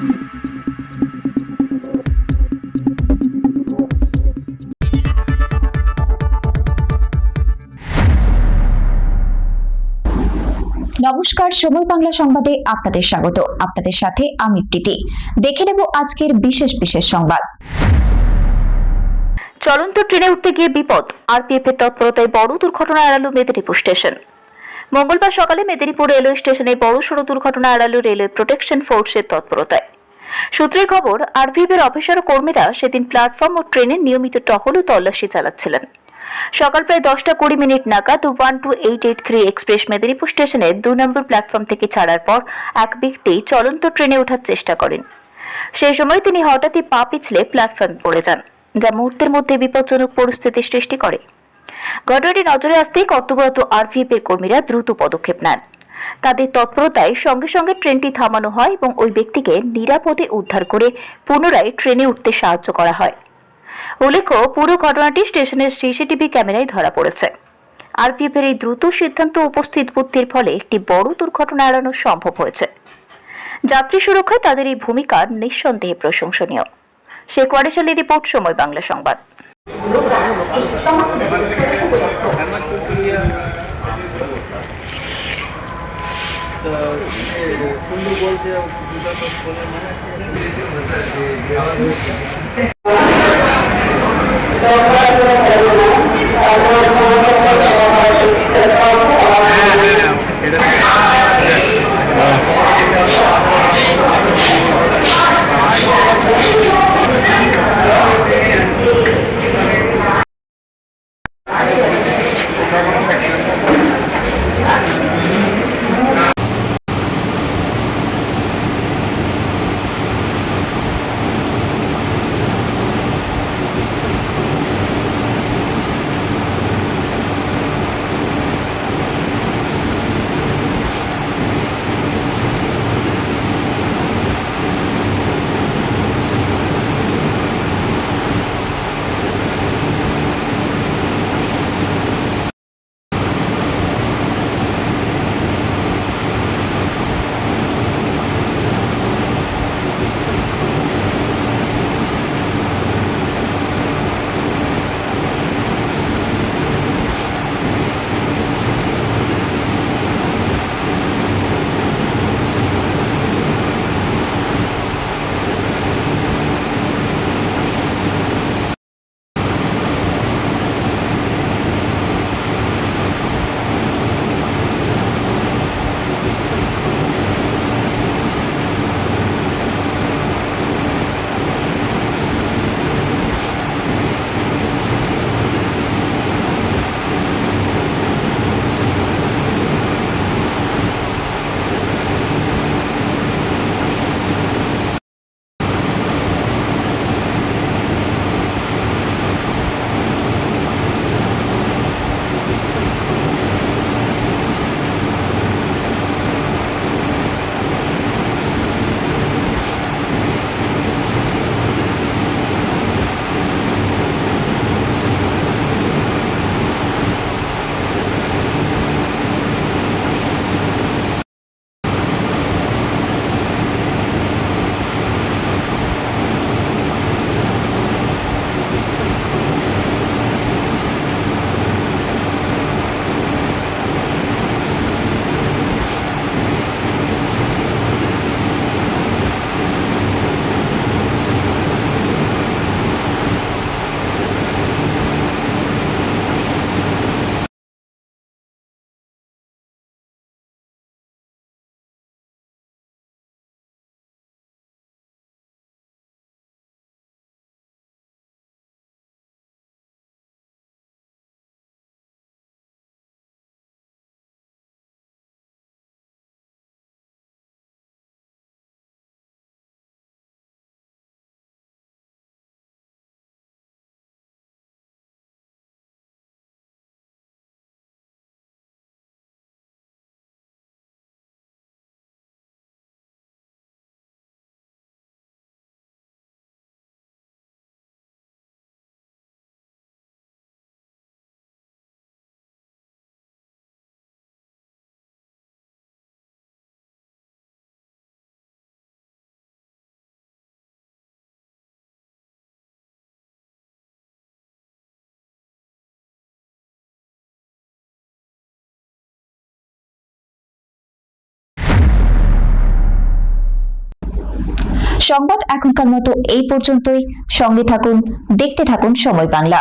নমস্কার, সময় বাংলা সংবাদে আপনাদের স্বাগত। আপনাদের সাথে আমি প্রীতি। দেখে নেব আজকের বিশেষ সংবাদ। চলন্ত ট্রেনে উঠতে গিয়ে বিপদ, আরপিএফ এর তৎপরতায় বড় দুর্ঘটনা এড়ালো মেদিনীপুর স্টেশন। মঙ্গলবার সকালে মেদিনীপুর রেলওয়ে স্টেশনে বড়সড় দুর্ঘটনা এড়ালো রেলওয়ে প্রোটেকশন ফোর্সের তৎপরতায়। সূত্রের খবর, আরপিএফ এর অফিসার ও কর্মীরা সেদিন প্ল্যাটফর্ম ও ট্রেনের নিয়মিত টহল ও তল্লাশি চালাচ্ছিলেন। সকাল প্রায় 10:20 নাগাদ 12883 এক্সপ্রেস মেদিনীপুর স্টেশনের 2 নম্বর প্ল্যাটফর্ম থেকে ছাড়ার পর এক ব্যক্তি চলন্ত ট্রেনে ওঠার চেষ্টা করেন। সেই সময় তিনি হঠাৎই পা পিছলে প্ল্যাটফর্মে পড়ে যান, যা মুহূর্তের মধ্যে বিপজ্জনক পরিস্থিতির সৃষ্টি করে। ঘটনাটি নজরে আসতেই কর্তব্যরত আরপিএফ এর কর্মীরা দ্রুত পদক্ষেপ নেন। তাদের তৎপরতায় সঙ্গে সঙ্গে ট্রেনটি থামানো হয় এবং ওই ব্যক্তিকে নিরাপদে উদ্ধার করে পুনরায় ট্রেনে উঠতে সাহায্য করা হয়। উল্লেখ্য, পুরো ঘটনাটি স্টেশনের সিসিটিভি ক্যামেরায় ধরা পড়েছে। আরপিএফ এর এই দ্রুত সিদ্ধান্ত উপস্থিত বুদ্ধির ফলে একটি বড় দুর্ঘটনা এড়ানো সম্ভব হয়েছে। যাত্রী সুরক্ষায় তাদের এই ভূমিকা নিঃসন্দেহে প্রশংসনীয়। শেখ ওয়ারিস আলীর রিপোর্ট, সময় বাংলা সংবাদ। সংবাদ এখনকার মতো এই পর্যন্তই। সঙ্গে থাকুন, দেখতে থাকুন সময় বাংলা।